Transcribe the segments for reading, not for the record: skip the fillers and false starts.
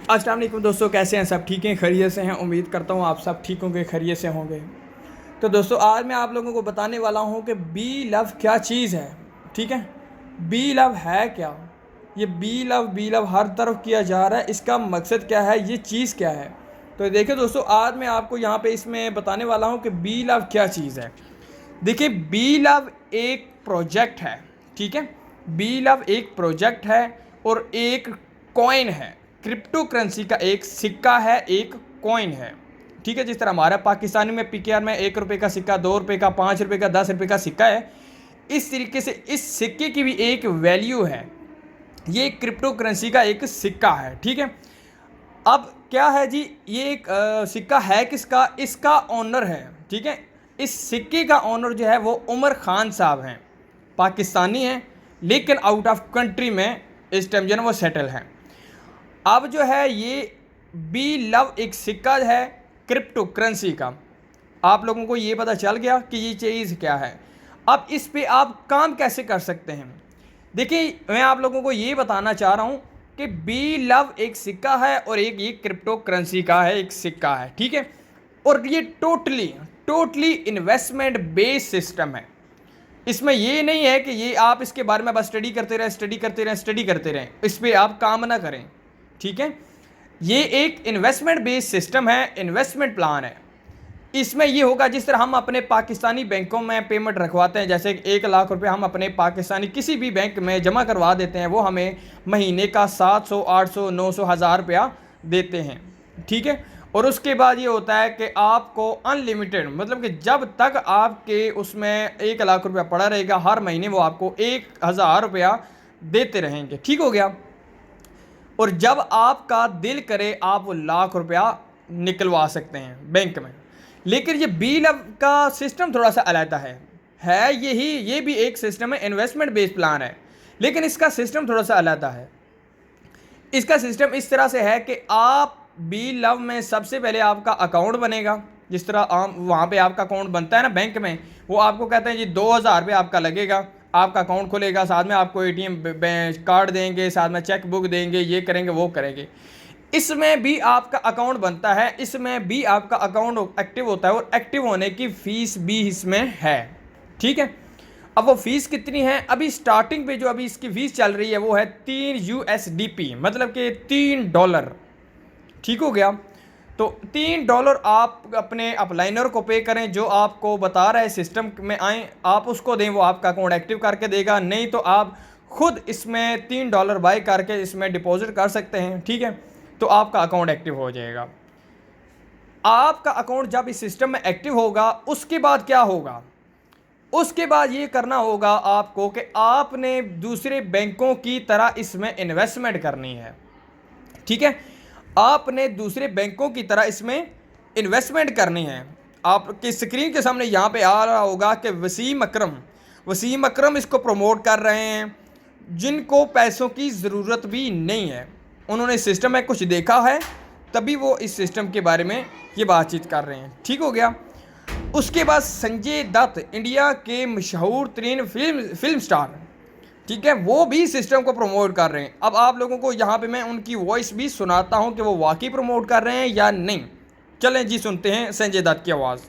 अस्सलाम वालेकुम दोस्तों, कैसे हैं? सब ठीक हैं, खैरियत से हैं? उम्मीद करता हूँ आप सब ठीक होंगे, खैरियत से होंगे। तो दोस्तों आज मैं आप लोगों को बताने वाला हूँ कि बी लव क्या चीज़ है। ठीक है, बी लव है क्या? ये बी लव हर तरफ किया जा रहा है, इसका मकसद क्या है, ये चीज़ क्या है? तो देखिए दोस्तों, आज मैं आपको यहाँ पे इसमें बताने वाला हूँ कि बी लव क्या चीज़ है। देखिए, बी लव एक प्रोजेक्ट है। ठीक है, बी लव एक प्रोजेक्ट है और एक कॉइन है, क्रिप्टो करेंसी का एक सिक्का है, एक कॉइन है। ठीक है, जिस तरह हमारा पाकिस्तानी में पीकेआर में 1 रुपये का सिक्का, 2 रुपये का, 5 रुपये का, 10 रुपये का सिक्का है, इस तरीके से इस सिक्के की भी एक वैल्यू है। ये क्रिप्टो करेंसी का एक सिक्का है। ठीक है, अब क्या है जी, ये एक सिक्का है किसका? इसका ऑनर है। ठीक है, इस सिक्के का ऑनर जो है वो उमर खान साहब हैं, पाकिस्तानी हैं, लेकिन आउट ऑफ कंट्री में इस टाइम जो है वो सेटल हैं। अब जो है ये बी लव एक सिक्का है क्रिप्टो करेंसी का। आप लोगों को ये पता चल गया कि ये चीज़ क्या है। अब इस पे आप काम कैसे कर सकते हैं? देखिए, मैं आप लोगों को ये बताना चाह रहा हूँ कि बी लव एक सिक्का है और एक ये क्रिप्टो करेंसी का है एक सिक्का है। ठीक है, और ये totally totally investment based system है। इसमें ये नहीं है कि ये आप इसके बारे में बस स्टडी करते रहें, स्टडी करते रहें, स्टडी करते रहें, इस पर आप काम ना करें। ठीक है, ये एक इन्वेस्टमेंट बेस्ड सिस्टम है, इन्वेस्टमेंट प्लान है। इसमें ये होगा, जिस तरह हम अपने पाकिस्तानी बैंकों में पेमेंट रखवाते हैं, जैसे 1 लाख रुपए हम अपने पाकिस्तानी किसी भी बैंक में जमा करवा देते हैं, वो हमें महीने का 700, 800, 900, 1000 रुपया देते हैं। ठीक है, और उसके बाद ये होता है कि आपको अनलिमिटेड, मतलब कि जब तक आपके उसमें 1 लाख रुपया पड़ा रहेगा, हर महीने वो आपको 1000 रुपया देते रहेंगे। ठीक हो गया, और जब आपका दिल करे आप वो लाख रुपया निकलवा सकते हैं बैंक में। लेकिन ये बी लव का सिस्टम थोड़ा सा अलग है यही, ये भी एक सिस्टम है, इन्वेस्टमेंट बेस्ड प्लान है, लेकिन इसका सिस्टम थोड़ा सा अलग है। इसका सिस्टम इस तरह से है कि आप बी लव में सबसे पहले आपका अकाउंट बनेगा। जिस तरह आम वहाँ पे आपका अकाउंट बनता है ना बैंक में, वो आपको कहते हैं जी 2000 रुपये आपका लगेगा, आपका अकाउंट खुलेगा, साथ में आपको एटीएम कार्ड देंगे, साथ में चेक बुक देंगे, ये करेंगे वो करेंगे। इसमें भी आपका अकाउंट बनता है, इसमें भी आपका अकाउंट एक्टिव होता है, और एक्टिव होने की फ़ीस भी इसमें है। ठीक है, अब वो फीस कितनी है? अभी स्टार्टिंग पे जो अभी इसकी फ़ीस चल रही है वो है 3 USDP, मतलब कि $3। ठीक हो गया, तो $3 आप अपने अपलाइनर को पे करें, जो आपको बता रहा है सिस्टम में आए, आप उसको दें, वो आपका अकाउंट एक्टिव करके देगा। नहीं तो आप खुद इसमें $3 बाय करके इसमें डिपॉजिट कर सकते हैं। ठीक है, तो आपका अकाउंट एक्टिव हो जाएगा। आपका अकाउंट जब इस सिस्टम में एक्टिव होगा, उसके बाद क्या होगा? उसके बाद ये करना होगा आपको कि आपने दूसरे बैंकों की तरह इसमें इन्वेस्टमेंट करनी है। ठीक है, आपने दूसरे बैंकों की तरह इसमें इन्वेस्टमेंट करनी है। आपकी स्क्रीन के सामने यहाँ पे आ रहा होगा कि वसीम अकरम इसको प्रमोट कर रहे हैं, जिनको पैसों की ज़रूरत भी नहीं है। उन्होंने सिस्टम में कुछ देखा है, तभी वो इस सिस्टम के बारे में ये बातचीत कर रहे हैं। ठीक हो गया, उसके बाद संजय दत्त, इंडिया के मशहूर तरीन फिल्म स्टार, ठीक है, वो भी सिस्टम को प्रमोट कर रहे हैं। अब आप लोगों को यहाँ पे मैं उनकी वॉइस भी सुनाता हूँ कि वो वाकई प्रमोट कर रहे हैं या नहीं। चलें जी, सुनते हैं संजय दत्त की आवाज़।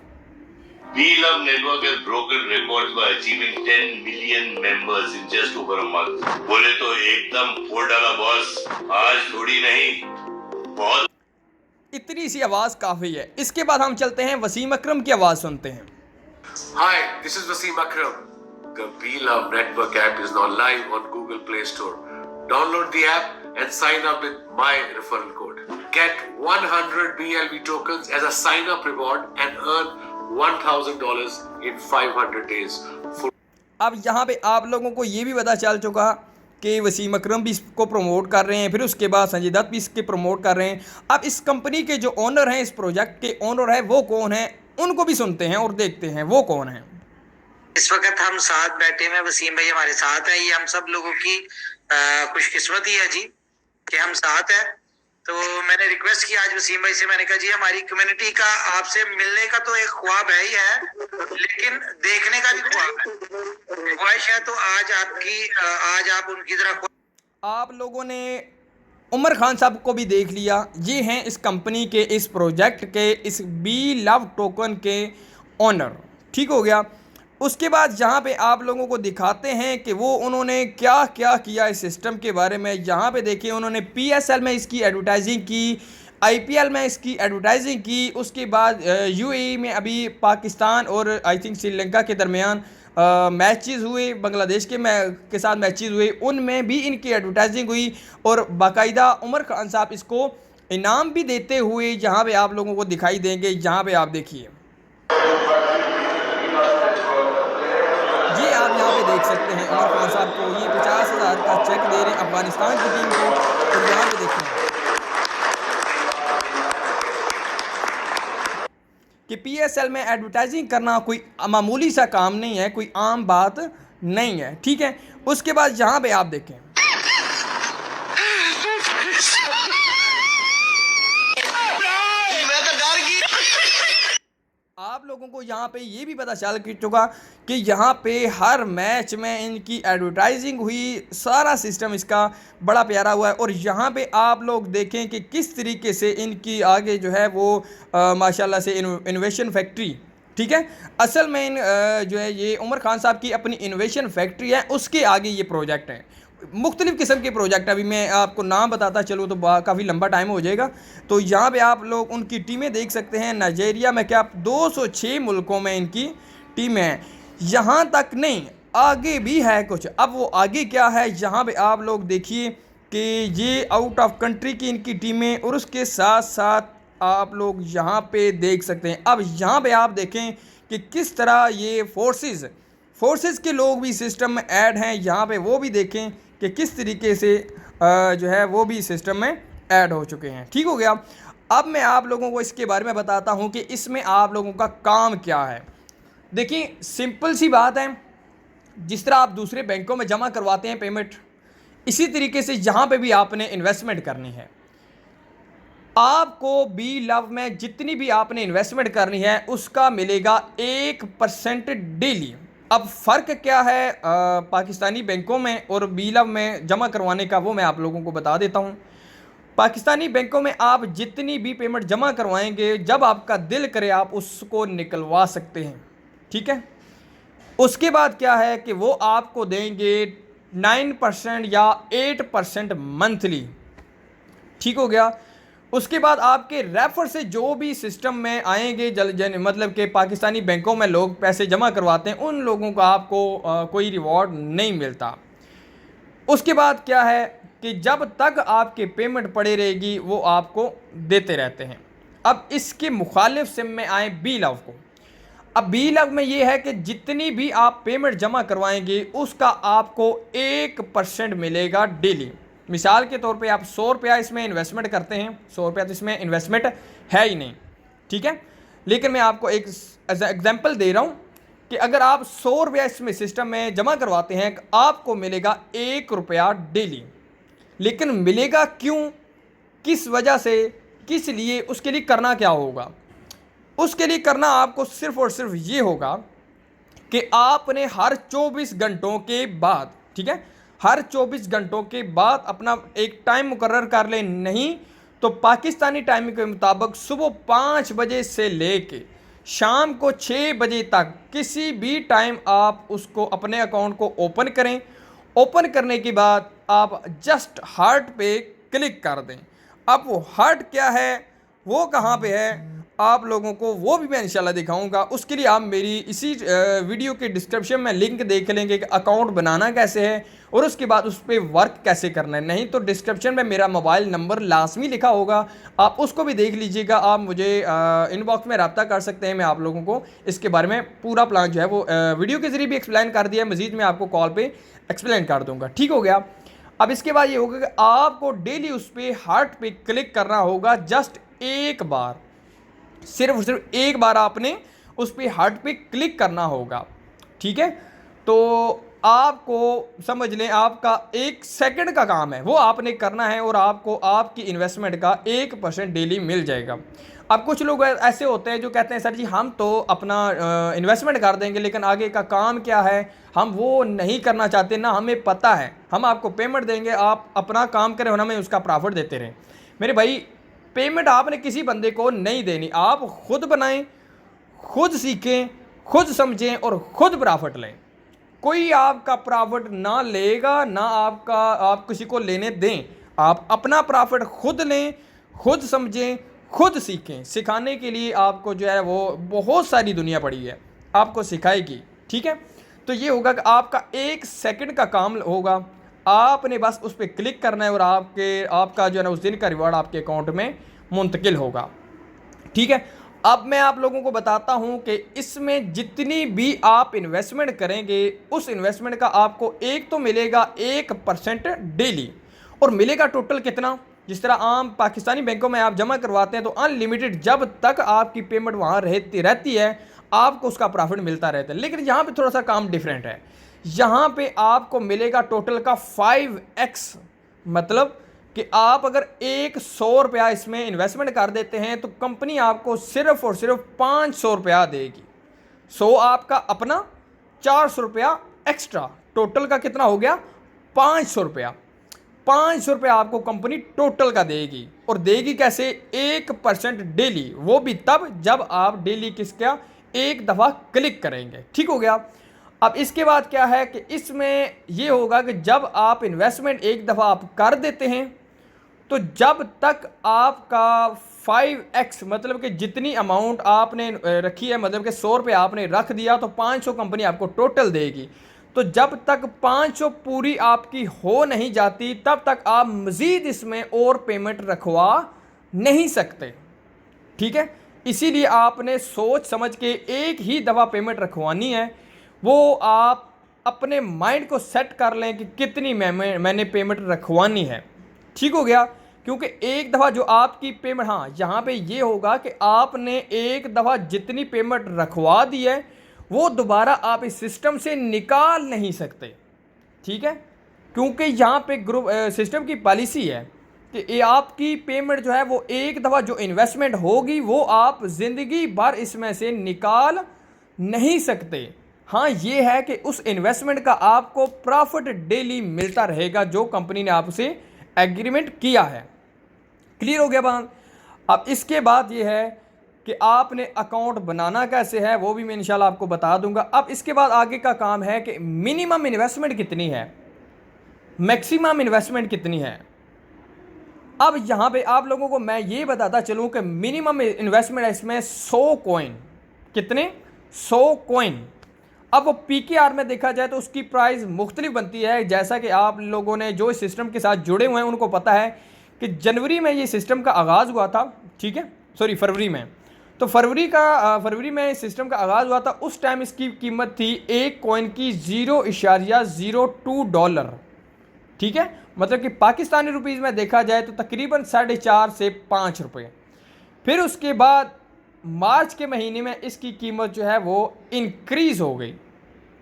We Love Network has broken records by achieving 10 million members in just over a month. बोले तो एकदम फोड़ डाला बॉस, आज थोड़ी नहीं बहुत। इतनी सी आवाज़ काफ़ी है। इसके बाद हम चलते हैं वसीम अकरम की आवाज़ सुनते हैं। Hi, this is Wasim Akram. The Be Love Network app is now live on Google Play Store. Download the app and sign up with my referral code. Get 100 BLV tokens as a sign-up reward and earn $1,000 in 500 days. अब यहाँ पे आप लोगों को ये भी पता चल चुका कि वसीम अकरम भी इसको प्रमोट कर रहे हैं, फिर उसके बाद संजय दत्त भी इसके प्रमोट कर रहे हैं। अब इस कंपनी के जो ओनर हैं, इस प्रोजेक्ट के ओनर है, वो कौन है, उनको भी सुनते हैं और देखते हैं वो कौन है। इस वक्त हम साथ बैठे हैं, वसीम भाई हमारे साथ है। ये हम सब लोगों की खुशकिस्मती है जी कि हम साथ हैं। तो मैंने रिक्वेस्ट की आज वसीम भाई से, मैंने कहा जी हमारी कम्युनिटी का आपसे मिलने का तो एक ख्वाब है ही है, लेकिन देखने का भी ख्वाब है, ख्वाहिश है। तो आज आप उनकी तरह आप लोगों ने उमर खान साहब को भी देख लिया, ये हैं इस कंपनी के, इस प्रोजेक्ट के, इस बी लव टोकन के ओनर। ठीक हो गया। उसके बाद यहाँ पे आप लोगों को दिखाते हैं कि वो उन्होंने क्या क्या किया इस सिस्टम के बारे में। यहाँ पे देखिए उन्होंने PSL में इसकी एडवर्टाइजिंग की, IPL में इसकी एडवर्टाइजिंग की, उसके बाद UAE में अभी पाकिस्तान और आई थिंक श्रीलंका के दरमियान मैचेस हुए, बांग्लादेश के साथ मैचेस हुए, उनमें भी इनकी एडवर्टाइजिंग हुई और बाकायदा उमर खान साहब इसको इनाम भी देते हुए यहाँ पे आप लोगों को दिखाई देंगे। यहाँ पे आप देखिए, ये आप यहाँ पे देख सकते हैं उमर खान साहब को ये 50,000 का चेक दे रहे हैं अफगानिस्तान की टीम को। और यहाँ पे देखें कि PSL में एडवर्टाइजिंग करना कोई मामूली सा काम नहीं है, कोई आम बात नहीं है। ठीक है। उसके बाद यहाँ पे आप देखें, आप लोगों को यहाँ पे ये भी पता चल चुका कि यहाँ पे हर मैच में इनकी एडवर्टाइजिंग हुई, सारा सिस्टम इसका बड़ा प्यारा हुआ है। और यहाँ पे आप लोग देखें कि किस तरीके से इनकी आगे जो है वो माशाल्लाह से इनोवेशन फैक्ट्री, ठीक है, असल में जो है ये उमर खान साहब की अपनी इनोवेशन फैक्ट्री है, उसके आगे ये प्रोजेक्ट है। मुख्तलिफ़ किस्म के प्रोजेक्ट, अभी मैं आपको नाम बताता चलूँ तो काफ़ी लंबा टाइम हो जाएगा। तो यहाँ पे आप लोग उनकी टीमें देख सकते हैं। नाइजीरिया में क्या 206 मुल्कों में इनकी टीमें हैं। यहाँ तक नहीं, आगे भी है कुछ। अब वो आगे क्या है, यहाँ पे आप लोग देखिए कि ये आउट ऑफ कंट्री की इनकी टीमें, और उसके साथ साथ आप लोग यहाँ पे देख सकते हैं। अब यहाँ पे आप देखें कि किस तरह ये फोर्सेस के लोग भी सिस्टम में ऐड हैं। यहाँ पे वो भी देखें कि किस तरीके से जो है वो भी सिस्टम में ऐड हो चुके हैं। ठीक हो गया। अब मैं आप लोगों को इसके बारे में बताता हूँ कि इसमें आप लोगों का काम क्या है। देखिए सिंपल सी बात है, जिस तरह आप दूसरे बैंकों में जमा करवाते हैं पेमेंट, इसी तरीके से यहाँ पे भी आपने इन्वेस्टमेंट करनी है। आपको बी लव में जितनी भी आपने इन्वेस्टमेंट करनी है उसका मिलेगा 1% डेली। अब फ़र्क क्या है पाकिस्तानी बैंकों में और बी लव में जमा करवाने का, वो मैं आप लोगों को बता देता हूँ। पाकिस्तानी बैंकों में आप जितनी भी पेमेंट जमा करवाएंगे, जब आपका दिल करे आप उसको निकलवा सकते हैं। ठीक है। उसके बाद क्या है कि वो आपको देंगे 9% या 8% मंथली। ठीक हो गया। उसके बाद आपके रेफर से जो भी सिस्टम में आएंगे, मतलब कि पाकिस्तानी बैंकों में लोग पैसे जमा करवाते हैं, उन लोगों का आपको कोई रिवॉर्ड नहीं मिलता। उसके बाद क्या है कि जब तक आपके पेमेंट पड़े रहेगी वो आपको देते रहते हैं। अब इसके मुखालिफ सिम में आए बी लव को। अब बी लव में ये है कि जितनी भी आप पेमेंट जमा करवाएंगे उसका आपको 1% मिलेगा डेली। मिसाल के तौर पे आप 100 रुपया इसमें इन्वेस्टमेंट करते हैं, 100 रुपया तो इसमें इन्वेस्टमेंट है ही नहीं। ठीक है। लेकिन मैं आपको एक एग्जांपल दे रहा हूँ कि अगर आप 100 रुपया इसमें सिस्टम में जमा करवाते हैं आपको मिलेगा 1 रुपया डेली। लेकिन मिलेगा क्यों, किस वजह से, किस लिए, उसके लिए करना क्या होगा? उसके लिए करना आपको सिर्फ और सिर्फ ये होगा कि आपने हर 24 घंटों के बाद, ठीक है, हर 24 घंटों के बाद अपना एक टाइम मुकर्रर कर लें। नहीं तो पाकिस्तानी टाइम के मुताबिक सुबह 5 बजे से लेके शाम को 6 बजे तक किसी भी टाइम आप उसको अपने अकाउंट को ओपन करें। ओपन करने के बाद आप जस्ट हार्ट पे क्लिक कर दें। अब वो हार्ट क्या है, वो कहाँ पे है, आप लोगों को वो भी मैं इंशाल्लाह दिखाऊंगा। उसके लिए आप मेरी इसी वीडियो के डिस्क्रिप्शन में लिंक देख लेंगे कि अकाउंट बनाना कैसे है और उसके बाद उस पर वर्क कैसे करना है। नहीं तो डिस्क्रिप्शन में मेरा मोबाइल नंबर लाजमी लिखा होगा, आप उसको भी देख लीजिएगा। आप मुझे इनबॉक्स में रब्ता कर सकते हैं। मैं आप लोगों को इसके बारे में पूरा प्लान जो है वो वीडियो के ज़रिए भी एक्सप्लेन कर दिया है, मज़ीद मैं आपको कॉल पर एक्सप्लेन कर दूँगा। ठीक हो गया। अब इसके बाद ये होगा कि आपको डेली उस पर हार्ट पे क्लिक करना होगा, जस्ट एक बार, सिर्फ एक बार आपने उस पर हार्ट पे क्लिक करना होगा। ठीक है। तो आपको समझ लें आपका 1 सेकंड का काम है, वो आपने करना है और आपको आपकी इन्वेस्टमेंट का 1% डेली मिल जाएगा। अब कुछ लोग ऐसे होते हैं जो कहते हैं सर जी हम तो अपना इन्वेस्टमेंट कर देंगे लेकिन आगे का काम क्या है हम वो नहीं करना चाहते, ना हमें पता है, हम आपको पेमेंट देंगे, आप अपना काम करें और हमें उसका प्रॉफिट देते रहें। मेरे भाई, पेमेंट आपने किसी बंदे को नहीं देनी, आप खुद बनाएं, खुद सीखें, खुद समझें और खुद प्रॉफिट लें। कोई आपका प्रॉफिट ना लेगा, ना आप किसी को लेने दें। आप अपना प्रॉफिट खुद लें, खुद समझें, खुद सीखें। सिखाने के लिए आपको जो है वो बहुत सारी दुनिया पड़ी है, आपको सिखाएगी। ठीक है, तो ये होगा कि आपका 1 सेकंड का काम होगा, आपने बस उस पर क्लिक करना है और आपका जो है ना उस दिन का रिवॉर्ड आपके अकाउंट में मुंतकिल होगा। ठीक है, अब मैं आप लोगों को बताता हूं कि इसमें जितनी भी आप इन्वेस्टमेंट करेंगे उस इन्वेस्टमेंट का आपको एक तो मिलेगा 1% डेली, और मिलेगा टोटल कितना। जिस तरह आम पाकिस्तानी बैंकों में आप जमा करवाते हैं तो अनलिमिटेड जब तक आपकी पेमेंट वहाँ रहती है आपको उसका प्रॉफिट मिलता रहता है। लेकिन यहाँ पे थोड़ा सा काम डिफरेंट है, यहाँ पे आपको मिलेगा टोटल का 5x, मतलब कि आप अगर 100 रुपया इसमें इन्वेस्टमेंट कर देते हैं तो कंपनी आपको सिर्फ और सिर्फ 500 रुपया देगी। 100 आपका अपना, 400 रुपया एक्स्ट्रा, टोटल का कितना हो गया 500 रुपया। 500 रुपया आपको कंपनी टोटल का देगी, और देगी कैसे 1% डेली, वो भी तब जब आप डेली किसका एक दफ़ा क्लिक करेंगे। ठीक हो गया। अब इसके बाद क्या है कि इसमें ये होगा कि जब आप इन्वेस्टमेंट एक दफ़ा आप कर देते हैं तो जब तक आपका 5x, मतलब कि जितनी अमाउंट आपने रखी है, मतलब कि 100 रुपये आपने रख दिया तो 500 कंपनी आपको टोटल देगी। तो जब तक 500 पूरी आपकी हो नहीं जाती तब तक आप मज़ीद इसमें और पेमेंट रखवा नहीं सकते। ठीक है, इसीलिए आपने सोच समझ के एक ही दफ़ा पेमेंट रखवानी है। वो आप अपने माइंड को सेट कर लें कि कितनी मैंने पेमेंट रखवानी है। ठीक हो गया, क्योंकि एक दफ़ा जो आपकी पेमेंट, हाँ यहाँ पे ये होगा कि आपने एक दफ़ा जितनी पेमेंट रखवा दी है वो दोबारा आप इस सिस्टम से निकाल नहीं सकते। ठीक है, क्योंकि यहाँ पे ग्रुप सिस्टम की पॉलिसी है कि ये आपकी पेमेंट जो है वो एक दफ़ा जो इन्वेस्टमेंट होगी वो आप ज़िंदगी भर इसमें से निकाल नहीं सकते। हाँ ये है कि उस इन्वेस्टमेंट का आपको प्रॉफिट डेली मिलता रहेगा जो कंपनी ने आपसे एग्रीमेंट किया है। क्लियर हो गया बात। अब इसके बाद ये है कि आपने अकाउंट बनाना कैसे है वो भी मैं इंशाल्लाह आपको बता दूंगा। अब इसके बाद आगे का काम है कि मिनिमम इन्वेस्टमेंट कितनी है, मैक्सिमम इन्वेस्टमेंट कितनी है। अब यहाँ पे आप लोगों को मैं ये बताता चलूँ कि मिनिमम इन्वेस्टमेंट है इसमें 100 कॉइन। कितने? 100 कॉइन। अब वो PKR में देखा जाए तो उसकी प्राइस मुख्तलिफ बनती है। जैसा कि आप लोगों ने जो इस सिस्टम के साथ जुड़े हुए हैं उनको पता है कि जनवरी में ये सिस्टम का आगाज़ हुआ था। ठीक है, सॉरी फरवरी में। तो फरवरी में इस सिस्टम का आगाज़ हुआ था। उस टाइम इसकी कीमत थी एक कॉइन की $0.02। ठीक है, मतलब कि पाकिस्तानी रुपीज़ में देखा जाए तो तकरीबन 4.5 से 5 रुपये। फिर उसके बाद मार्च के महीने में इसकी कीमत जो है वो इंक्रीज़ हो गई।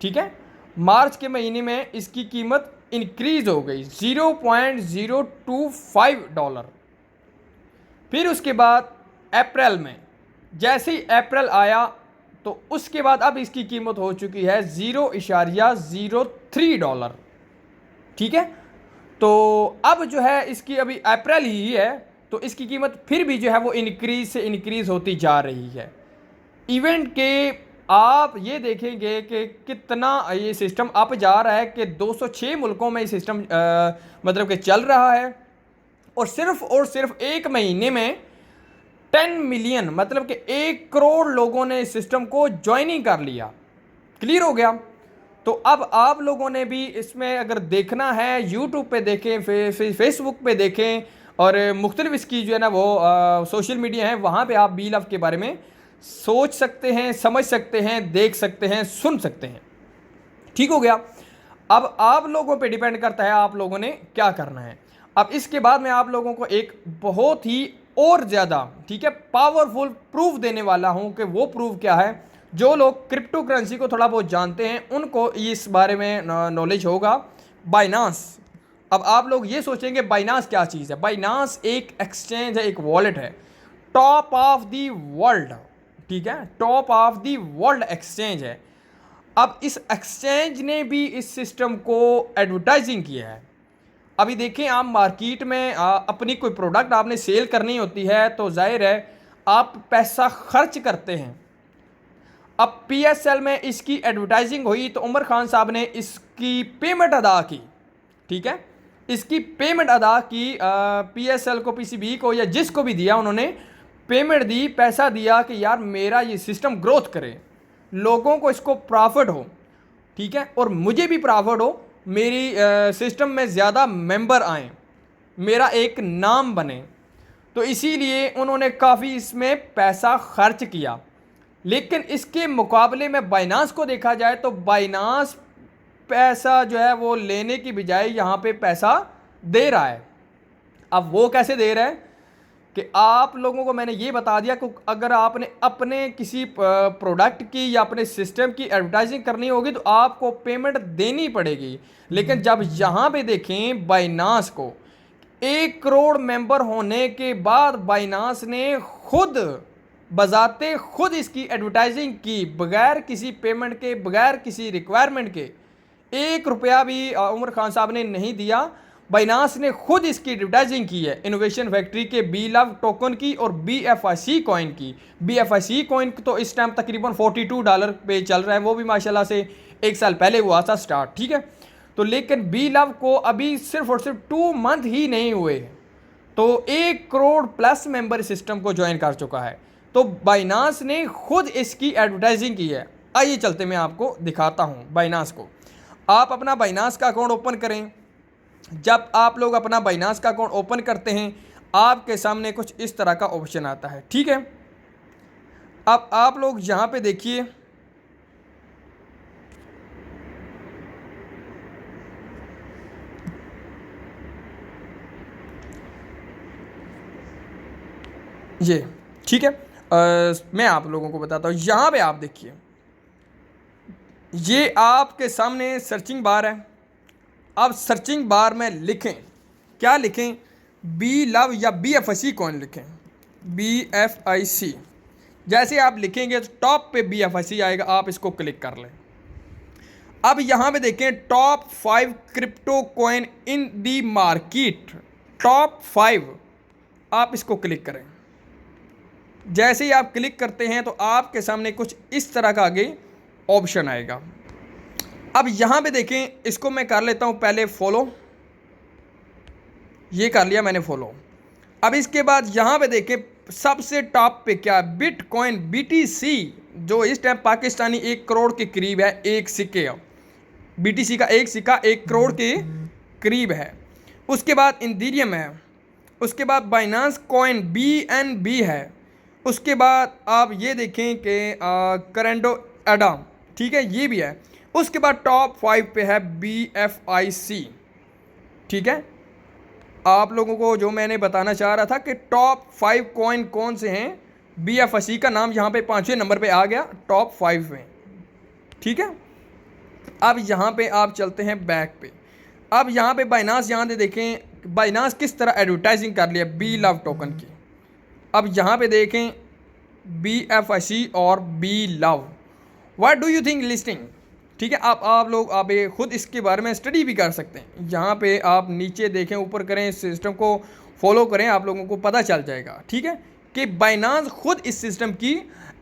ठीक है, मार्च के महीने में इसकी कीमत इंक्रीज़ हो गई $0.025। फिर उसके बाद अप्रैल में, जैसे ही अप्रैल आया तो उसके बाद अब इसकी कीमत हो चुकी है $0.03। ठीक है, तो अब जो है इसकी अभी अप्रैल ही है तो इसकी कीमत फिर भी जो है वो इंक्रीज़ होती जा रही है। इवेंट के आप ये देखेंगे कि कितना ये सिस्टम अप जा रहा है कि 206 मुल्कों में ये सिस्टम मतलब कि चल रहा है, और सिर्फ एक महीने में 10 मिलियन मतलब कि 1 करोड़ लोगों ने इस सिस्टम को ज्वाइनिंग कर लिया। क्लियर हो गया। तो अब आप लोगों ने भी इसमें अगर देखना है यूट्यूब पे देखें, फेसबुक पे देखें, और मुख्तलिफ इसकी जो है ना वो सोशल मीडिया है, वहाँ पे आप बी लव के बारे में सोच सकते हैं, समझ सकते हैं, देख सकते हैं, सुन सकते हैं। ठीक हो गया। अब आप लोगों पे डिपेंड करता है आप लोगों ने क्या करना है। अब इसके बाद मैं आप लोगों को एक बहुत ही और ज़्यादा, ठीक है, पावरफुल प्रूफ देने वाला हूँ कि वो प्रूफ क्या है। जो लोग क्रिप्टो करेंसी को थोड़ा बहुत जानते हैं उनको इस बारे में नॉलेज होगा। बाइनांस, अब आप लोग ये सोचेंगे बाइनांस क्या चीज़ है। बाइनांस एक एक्सचेंज है, एक वॉलेट है, टॉप ऑफ द वर्ल्ड, ठीक है, top of the world exchange है। अब इस एक्सचेंज ने भी इस सिस्टम को एडवर्टाइजिंग किया है। अभी देखें, आप मार्केट में अपनी कोई प्रोडक्ट आपने सेल करनी होती है तो जाहिर है आप पैसा खर्च करते हैं। अब PSL में इसकी एडवर्टाइजिंग हुई तो उमर खान साहब ने इसकी पेमेंट अदा की, ठीक है, इसकी पेमेंट अदा की PSL को, PCB को, या जिसको भी दिया उन्होंने पेमेंट दी, पैसा दिया कि यार मेरा ये सिस्टम ग्रोथ करे, लोगों को इसको प्रॉफिट हो, ठीक है, और मुझे भी प्रॉफिट हो, मेरी सिस्टम में ज़्यादा मेंबर आएँ, मेरा एक नाम बने। तो इसीलिए उन्होंने काफ़ी इसमें पैसा खर्च किया। लेकिन इसके मुकाबले में बाइनांस को देखा जाए तो बाइनांस पैसा जो है वो लेने की बजाय यहाँ पे पैसा दे रहा है। अब वो कैसे दे रहा है कि आप लोगों को मैंने ये बता दिया कि अगर आपने अपने किसी प्रोडक्ट की या अपने सिस्टम की एडवर्टाइजिंग करनी होगी तो आपको पेमेंट देनी पड़ेगी। लेकिन जब यहाँ पे देखें बाइनांस को, 1 करोड़ मेंबर होने के बाद बाइनांस ने खुद बजाते खुद इसकी एडवर्टाइजिंग की, बगैर किसी पेमेंट के, बगैर किसी रिक्वायरमेंट के। 1 रुपया भी उमर खान साहब ने नहीं दिया, बाइनांस ने खुद इसकी एडवर्टाइजिंग की है। इनोवेशन फैक्ट्री के BLOVE टोकन की और BFIC कॉइन की। BFIC कॉइन तो इस टाइम तकरीबन $42 पे चल रहा है, वो भी माशाल्लाह से 1 साल पहले हुआ था स्टार्ट, ठीक है। तो लेकिन BLOVE को अभी सिर्फ और सिर्फ 2 मंथ ही नहीं हुए तो 1 करोड़ प्लस मेंबर सिस्टम को ज्वाइन कर चुका है। तो बाइनांस ने खुद इसकी एडवर्टाइजिंग की है। आइए चलते मैं आपको दिखाता हूँ बाइनांस को। आप अपना बाइनांस का अकाउंट ओपन करें। जब आप लोग अपना बाइनांस का अकाउंट ओपन करते हैं आपके सामने कुछ इस तरह का ऑप्शन आता है, ठीक है। अब आप लोग यहाँ पे देखिए, ये ठीक है। मैं आप लोगों को बताता हूँ। यहाँ पे आप देखिए, ये आपके सामने सर्चिंग बार है। आप सर्चिंग बार में लिखें, क्या लिखें, BLOVE या BFIC कॉइन लिखें, BFIC। जैसे आप लिखेंगे तो टॉप पे BFIC आएगा, आप इसको क्लिक कर लें। अब यहाँ पे देखें top 5 crypto coin in the market, top 5, आप इसको क्लिक करें। जैसे ही आप क्लिक करते हैं तो आपके सामने कुछ इस तरह का आगे ऑप्शन आएगा। अब यहाँ पे देखें, इसको मैं कर लेता हूँ पहले फॉलो, ये कर लिया मैंने फॉलो। अब इसके बाद यहाँ पे देखें सबसे टॉप पे क्या, बिटकॉइन BTC, जो इस टाइम पाकिस्तानी 1 करोड़ के करीब है, एक सिक्के, BTC का एक सिक्का 1 करोड़ के करीब है। उसके बाद इंदीरियम है, उसके बाद बाइनांस कॉइन BNB है, उसके बाद आप ये देखें कि करेंडो एडा, ठीक है, ये भी है। उसके बाद टॉप 5 पे है BFIC, ठीक है। आप लोगों को जो मैंने बताना चाह रहा था कि टॉप 5 कॉइन कौन से हैं, BFIC का नाम यहाँ पे 5वें नंबर पे आ गया टॉप 5 में, ठीक है। अब यहाँ पे आप चलते हैं बैक पे। अब यहाँ पे बाइनांस, यहाँ पे देखें बाइनांस किस तरह एडवर्टाइजिंग कर लिया BLOVE टोकन की। अब यहाँ पे देखें BFIC और BLOVE, what do you think listing, ठीक है। आप लोग आप खुद इसके बारे में स्टडी भी कर सकते हैं। यहाँ पे आप नीचे देखें, ऊपर करें, सिस्टम को फॉलो करें, आप लोगों को पता चल जाएगा, ठीक है, कि बाइनांस खुद इस सिस्टम की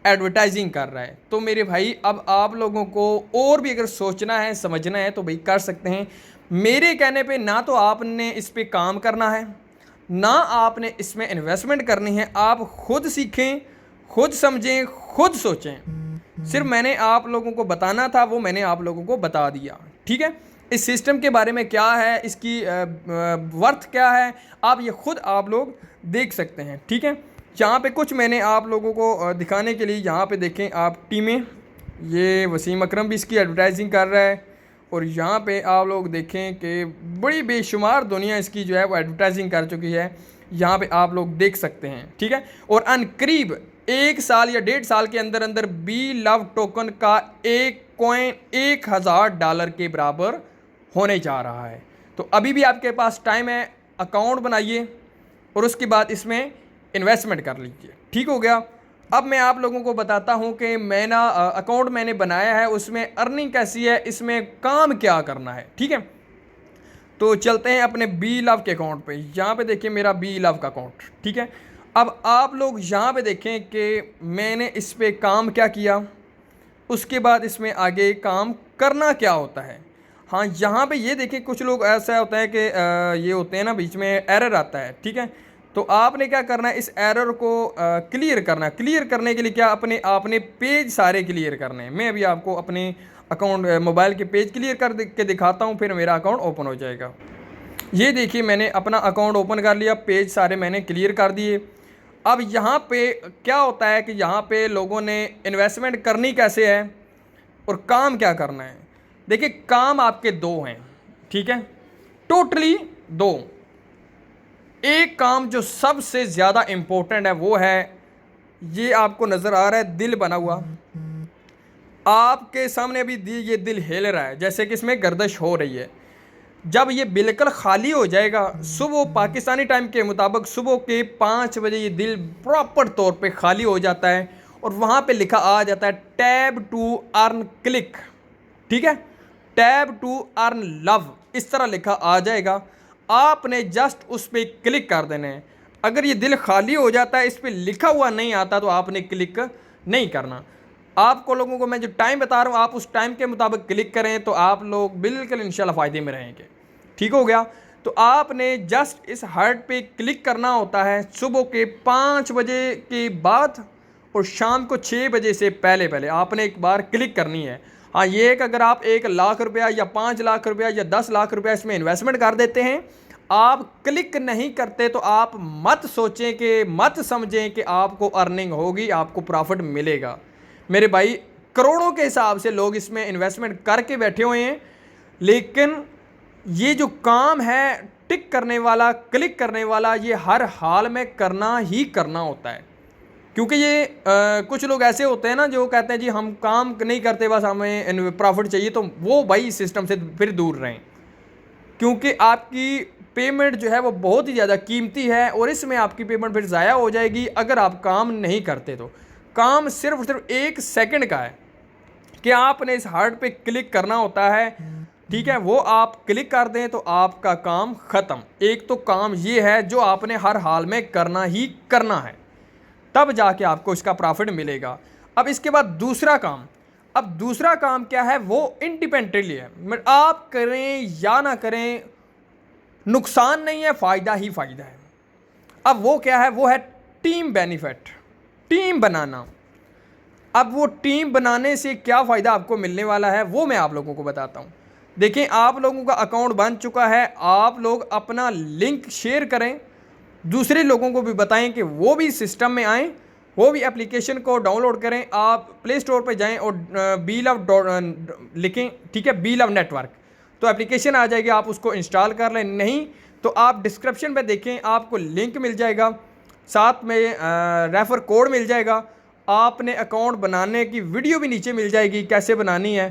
एडवर्टाइजिंग कर रहा है। तो मेरे भाई अब आप लोगों को और भी अगर सोचना है, समझना है तो भाई कर सकते हैं। मेरे कहने पे ना तो आपने इस पे काम करना है, ना आपने इसमें इन्वेस्टमेंट करनी है। आप खुद सीखें, खुद समझें, खुद सोचें। सिर्फ मैंने आप लोगों को बताना था, वो मैंने आप लोगों को बता दिया, ठीक है। इस सिस्टम के बारे में क्या है, इसकी वर्थ क्या है, आप ये खुद आप लोग देख सकते हैं, ठीक है। यहाँ पे कुछ मैंने आप लोगों को दिखाने के लिए, यहाँ पे देखें आप टीमें, ये वसीम अकरम भी इसकी एडवर्टाइजिंग कर रहा है, और यहाँ पे आप लोग देखें कि बड़ी बेशुमार दुनिया इसकी जो है वो एडवर्टाइजिंग कर चुकी है। यहाँ पे आप लोग देख सकते हैं, ठीक है। और करीब 1 साल या 1.5 साल के अंदर अंदर बी लव टोकन का एक कॉइन $1000 के बराबर होने जा रहा है। तो अभी भी आपके पास टाइम है, अकाउंट बनाइए और उसके बाद इसमें इन्वेस्टमेंट कर लीजिए, ठीक हो गया। अब मैं आप लोगों को बताता हूं कि अकाउंट मैंने बनाया है, उसमें अर्निंग कैसी है, इसमें काम क्या करना है, ठीक है। तो चलते हैं अपने बी लव के अकाउंट पे। यहाँ पे देखिए मेरा बी लव का अकाउंट, ठीक है। अब आप लोग यहाँ पे देखें कि मैंने इस पे काम क्या किया, उसके बाद इसमें आगे काम करना क्या होता है। हाँ, यहाँ पे ये देखें कुछ लोग ऐसा होता है कि ये होते हैं ना, बीच में एरर आता है, ठीक है। तो आपने क्या करना है, इस एरर को क्लियर करना है। क्लियर करने के लिए क्या, आपने पेज सारे क्लियर करने हैं। मैं अभी आपको अपने अकाउंट मोबाइल के पेज क्लियर कर के दिखाता हूँ, फिर मेरा अकाउंट ओपन हो जाएगा। ये देखिए मैंने अपना अकाउंट ओपन कर लिया, पेज सारे मैंने क्लियर कर दिए। अब यहाँ पे क्या होता है कि यहाँ पे लोगों ने इन्वेस्टमेंट करनी कैसे है और काम क्या करना है। देखिए काम आपके 2 हैं, ठीक है, टोटली 2। एक काम जो सबसे ज़्यादा इम्पोर्टेंट है वो है, ये आपको नज़र आ रहा है दिल बना हुआ, आपके सामने अभी ये दिल हिल रहा है, जैसे कि इसमें गर्दिश हो रही है। जब ये बिल्कुल खाली हो जाएगा, सुबह पाकिस्तानी टाइम के मुताबिक सुबह के 5 बजे ये दिल प्रॉपर तौर पे खाली हो जाता है और वहाँ पे लिखा आ जाता है टैब टू अर्न क्लिक, ठीक है, टैब टू अर्न लव, इस तरह लिखा आ जाएगा। आपने जस्ट उस पर क्लिक कर देना है। अगर ये दिल खाली हो जाता है, इस पर लिखा हुआ नहीं आता, तो आपने क्लिक नहीं करना। आपको लोगों को मैं जो टाइम बता रहा हूँ, आप उस टाइम के मुताबिक क्लिक करें तो आप लोग बिल्कुल इंशाल्लाह फ़ायदे में रहेंगे, ठीक हो गया। तो आपने जस्ट इस हार्ट पे क्लिक करना होता है सुबह के 5 बजे के बाद और शाम को 6 बजे से पहले पहले आपने एक बार क्लिक करनी है। हाँ, ये एक अगर आप 1 लाख रुपया या 5 लाख रुपया या 10 लाख रुपया इसमें इन्वेस्टमेंट कर देते हैं, आप क्लिक नहीं करते तो आप मत सोचें कि, मत समझें कि आपको अर्निंग होगी, आपको प्रॉफिट मिलेगा। मेरे भाई करोड़ों के हिसाब से लोग इसमें इन्वेस्टमेंट करके बैठे हुए हैं, लेकिन ये जो काम है टिक करने वाला, क्लिक करने वाला, ये हर हाल में करना ही करना होता है। क्योंकि ये कुछ लोग ऐसे होते हैं ना जो कहते हैं जी हम काम नहीं करते, बस हमें प्रॉफिट चाहिए, तो वो भाई सिस्टम से फिर दूर रहें, क्योंकि आपकी पेमेंट जो है वो बहुत ही ज़्यादा कीमती है और इसमें आपकी पेमेंट फिर ज़ाया हो जाएगी अगर आप काम नहीं करते। तो काम सिर्फ 1 सेकंड का है कि आपने इस हार्ट पे क्लिक करना होता है, ठीक है, वो आप क्लिक कर दें तो आपका काम ख़त्म। एक तो काम ये है जो आपने हर हाल में करना ही करना है, तब जाके आपको इसका प्रॉफिट मिलेगा। अब इसके बाद दूसरा काम क्या है, वो इंडिपेंडेंटली है। आप करें या ना करें नुकसान नहीं है, फ़ायदा ही फ़ायदा है। अब वो क्या है, वो है टीम बेनिफिट, टीम बनाना। अब वो टीम बनाने से क्या फ़ायदा आपको मिलने वाला है वो मैं आप लोगों को बताता हूँ। देखें, आप लोगों का अकाउंट बन चुका है, आप लोग अपना लिंक शेयर करें, दूसरे लोगों को भी बताएं कि वो भी सिस्टम में आएँ, वो भी एप्लीकेशन को डाउनलोड करें। आप प्ले स्टोर पर जाएं और बी लव लिखें, ठीक है, बी लव नेटवर्क, तो एप्लीकेशन आ जाएगी, आप उसको इंस्टॉल कर लें। नहीं तो आप डिस्क्रिप्शन पे देखें, आपको लिंक मिल जाएगा, साथ में रेफ़र कोड मिल जाएगा, आपने अकाउंट बनाने की वीडियो भी नीचे मिल जाएगी कैसे बनानी है,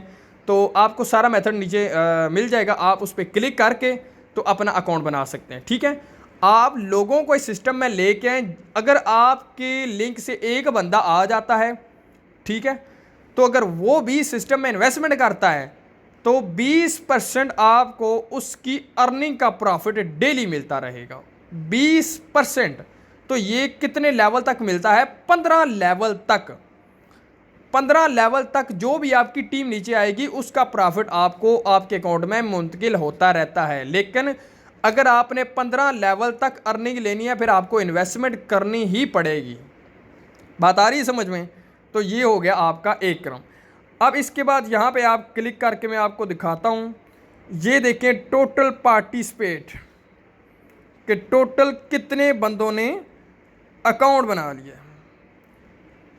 तो आपको सारा मेथड नीचे मिल जाएगा। आप उस पर क्लिक करके तो अपना अकाउंट बना सकते हैं, ठीक है। आप लोगों को इस सिस्टम में लेके आएँ। अगर आपके लिंक से एक बंदा आ जाता है, ठीक है, तो अगर वो भी सिस्टम में इन्वेस्टमेंट करता है तो 20% आपको उसकी अर्निंग का प्रॉफिट डेली मिलता रहेगा, 20%। तो ये कितने लेवल तक मिलता है, 15 लेवल तक। 15 लेवल तक जो भी आपकी टीम नीचे आएगी उसका प्रॉफिट आपको आपके अकाउंट में मुंतकिल होता रहता है। लेकिन अगर आपने 15 लेवल तक अर्निंग लेनी है फिर आपको इन्वेस्टमेंट करनी ही पड़ेगी। बात आ रही है समझ में? तो ये हो गया आपका एक क्रम। अब इसके बाद यहाँ पे आप क्लिक करके मैं आपको दिखाता हूँ, ये देखें टोटल पार्टिसिपेट कि टोटल कितने बंदों ने अकाउंट बना लिया।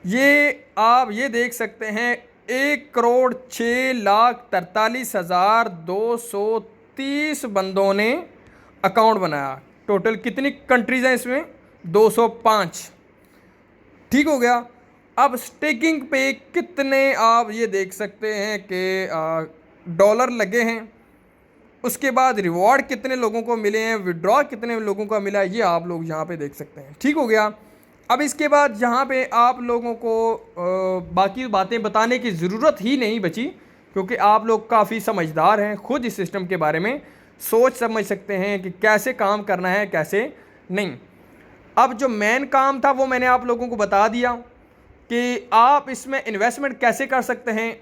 ये आप ये देख सकते हैं 1,06,43,230 बंदों ने अकाउंट बनाया। टोटल कितनी कंट्रीज़ हैं इसमें? 205। ठीक हो गया। अब स्टेकिंग पे कितने आप ये देख सकते हैं कि डॉलर लगे हैं, उसके बाद रिवॉर्ड कितने लोगों को मिले हैं, विड्रॉ कितने लोगों का मिला है, ये आप लोग यहाँ पे देख सकते हैं। ठीक हो गया। अब इसके बाद यहाँ पे आप लोगों को बाकी बातें बताने की ज़रूरत ही नहीं बची, क्योंकि आप लोग काफ़ी समझदार हैं, खुद इस सिस्टम के बारे में सोच समझ सकते हैं कि कैसे काम करना है कैसे नहीं। अब जो मेन काम था वो मैंने आप लोगों को बता दिया कि आप इसमें इन्वेस्टमेंट कैसे कर सकते हैं।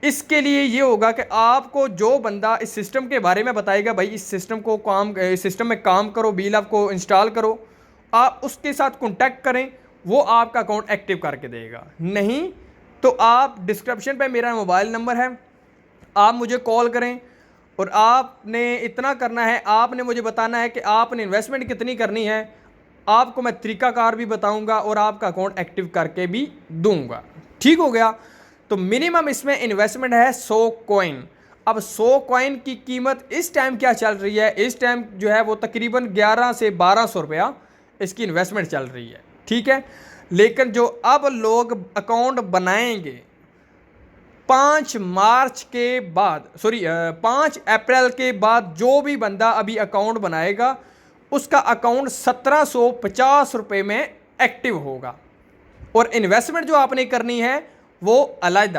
इसके लिए ये होगा कि आपको जो बंदा इस सिस्टम के बारे में बताएगा, भाई इस सिस्टम में काम करो, बी लव को इंस्टॉल करो, आप उसके साथ कांटेक्ट करें, वो आपका अकाउंट एक्टिव करके देगा। नहीं तो आप डिस्क्रिप्शन पे मेरा मोबाइल नंबर है, आप मुझे कॉल करें और आपने इतना करना है, आपने मुझे बताना है कि आपने इन्वेस्टमेंट कितनी करनी है, आपको मैं तरीकाकार भी बताऊंगा और आपका अकाउंट एक्टिव करके भी दूंगा। ठीक हो गया। तो मिनिमम इसमें इन्वेस्टमेंट है 100 कॉइन। अब 100 कॉइन की कीमत इस टाइम क्या चल रही है? इस टाइम जो है वो तकरीबन 11 से 1200 रुपया इसकी इन्वेस्टमेंट चल रही है। ठीक है। लेकिन जो अब लोग अकाउंट बनाएंगे 5 अप्रैल के बाद, जो भी बंदा अभी अकाउंट बनाएगा उसका अकाउंट 1750 रुपये में एक्टिव होगा, और इन्वेस्टमेंट जो आपने करनी है वो अलग।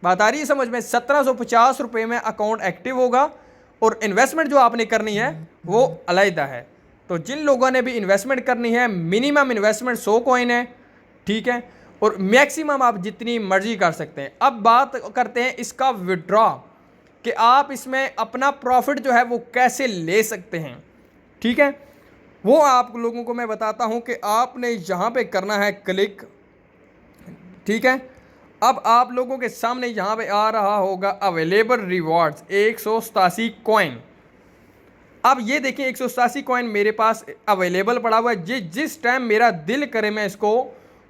बात आ रही है समझ में? 1750 रुपये में अकाउंट एक्टिव होगा और इन्वेस्टमेंट जो आपने करनी है वो अलग है। तो जिन लोगों ने भी इन्वेस्टमेंट करनी है, मिनिमम इन्वेस्टमेंट 100 कॉइन है। ठीक है। और मैक्सिमम आप जितनी मर्जी कर सकते हैं। अब बात करते हैं इसका विड्रॉ, कि आप इसमें अपना प्रॉफिट जो है वो कैसे ले सकते हैं। ठीक है। वो आप लोगों को मैं बताता हूं कि आपने यहाँ पे करना है क्लिक। ठीक है। अब आप लोगों के सामने यहाँ पे आ रहा होगा अवेलेबल रिवॉर्ड्स 187 कॉइन। अब ये देखिए 187 कॉइन मेरे पास अवेलेबल पड़ा हुआ है, जिस टाइम मेरा दिल करे मैं इसको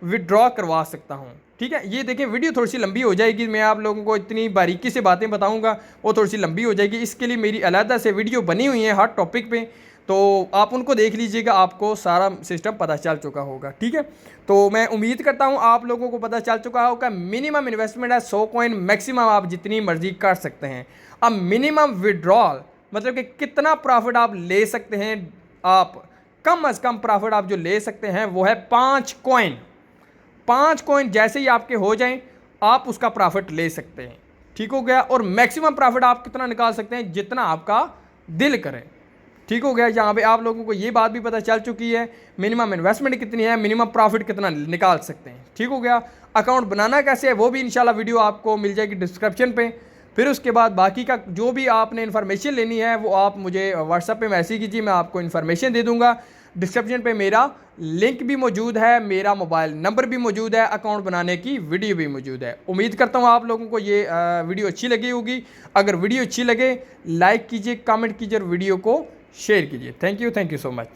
विड्रॉ करवा सकता हूँ। ठीक है। ये देखिए वीडियो थोड़ी सी लंबी हो जाएगी, मैं आप लोगों को इतनी बारीकी से बातें बताऊंगा वो थोड़ी सी लंबी हो जाएगी। इसके लिए मेरी अलग से वीडियो बनी हुई है हर टॉपिक पे, तो आप उनको देख लीजिएगा, आपको सारा सिस्टम पता चल चुका होगा। ठीक है। तो मैं उम्मीद करता हूँ आप लोगों को पता चल चुका होगा। मिनिमम इन्वेस्टमेंट है 100 कॉइन, मैक्सिमम आप जितनी मर्जी कर सकते हैं। अब मिनिमम विड्रॉल मतलब कि कितना प्रॉफिट आप ले सकते हैं, आप कम अज़ कम प्रॉफिट आप जो ले सकते हैं वो है 5 कॉइन। 5 कॉइन जैसे ही आपके हो जाएं आप उसका प्रॉफिट ले सकते हैं। ठीक हो गया। और मैक्सिमम प्रॉफिट आप कितना निकाल सकते हैं? जितना आपका दिल करे। ठीक हो गया। यहाँ पे आप लोगों को ये बात भी पता चल चुकी है मिनिमम इन्वेस्टमेंट कितनी है, मिनिमम प्रॉफिट कितना निकाल सकते हैं। ठीक हो गया। अकाउंट बनाना कैसे है वो भी इंशाल्लाह वीडियो आपको मिल जाएगी डिस्क्रिप्शन पे। फिर उसके बाद बाकी का जो भी आपने इन्फॉर्मेशन लेनी है वो आप मुझे व्हाट्सएप पे मैसेज कीजिए, मैं आपको इन्फॉर्मेशन दे दूँगा। डिस्क्रिप्शन पे मेरा लिंक भी मौजूद है, मेरा मोबाइल नंबर भी मौजूद है, अकाउंट बनाने की वीडियो भी मौजूद है। उम्मीद करता हूँ आप लोगों को ये वीडियो अच्छी लगी होगी। अगर वीडियो अच्छी लगे लाइक कीजिए, कमेंट कीजिए और वीडियो को शेयर कीजिए। Thank you so much.